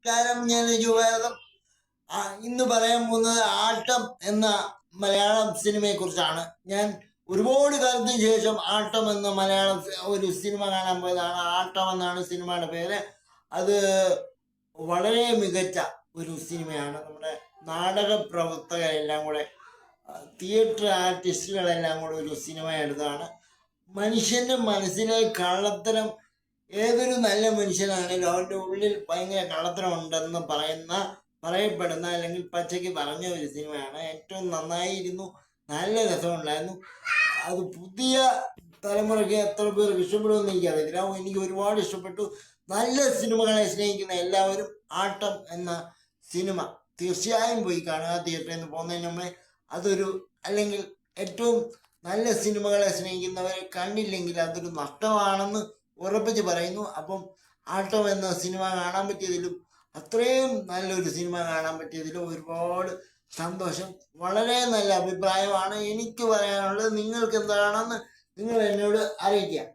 നമസ്കാരം, ഞാൻ ജുവേദം. ഇന്ന് പറയാൻ പോകുന്നത് ആട്ടം എന്ന മലയാളം സിനിമയെ കുറിച്ചാണ്. ഞാൻ ഒരുപാട് കാലത്തിന് ശേഷം ആട്ടം എന്ന മലയാളം ഒരു സിനിമ കാണാൻ പോയതാണ്. ആട്ടം എന്നാണ് സിനിമയുടെ പേര്. അത് വളരെ മികച്ച ഒരു സിനിമയാണ്. നമ്മുടെ നാടക പ്രവർത്തകരെല്ലാം കൂടെ, തിയേറ്റർ ആർട്ടിസ്റ്റുകളെല്ലാം കൂടെ ഒരു സിനിമ എടുത്തതാണ്. മനുഷ്യന്റെ മനസ്സിലെ കള്ളത്തരം, ഏതൊരു നല്ല മനുഷ്യനാണെങ്കിലും അവൻ്റെ ഉള്ളിൽ ഭയങ്കര കള്ളത്തരം ഉണ്ടെന്ന് പറയപ്പെടുന്ന അല്ലെങ്കിൽ പച്ചയ്ക്ക് പറഞ്ഞ ഒരു സിനിമയാണ്. ഏറ്റവും നന്നായിരുന്നു, നല്ല രസമുണ്ടായിരുന്നു. അത് പുതിയ തലമുറയ്ക്ക് എത്ര പേർക്ക് ഇഷ്ടപ്പെടുമെന്ന് എനിക്കറിയത്തില്ല. എനിക്ക് ഒരുപാട് ഇഷ്ടപ്പെട്ടു. നല്ല സിനിമകളെ സ്നേഹിക്കുന്ന എല്ലാവരും ആട്ടം എന്ന സിനിമ തീർച്ചയായും പോയി കാണുക. തിയേറ്ററിൽ നിന്ന് പോകുന്നതിന് മുമ്പേ അല്ലെങ്കിൽ ഏറ്റവും നല്ല സിനിമകളെ സ്നേഹിക്കുന്നവരെ കണ്ടില്ലെങ്കിൽ അതൊരു നഷ്ടമാണെന്ന് ഉറപ്പിച്ച് പറയുന്നു. അപ്പം ആട്ടം എന്ന സിനിമ കാണാൻ പറ്റിയതിലും, അത്രയും നല്ലൊരു സിനിമ കാണാൻ പറ്റിയതിലും ഒരുപാട് സന്തോഷം. വളരെ നല്ല അഭിപ്രായമാണ് എനിക്ക് പറയാനുള്ളത്. നിങ്ങൾക്ക് എന്താണെന്ന് നിങ്ങൾ എന്നോട് അറിയിക്കുക.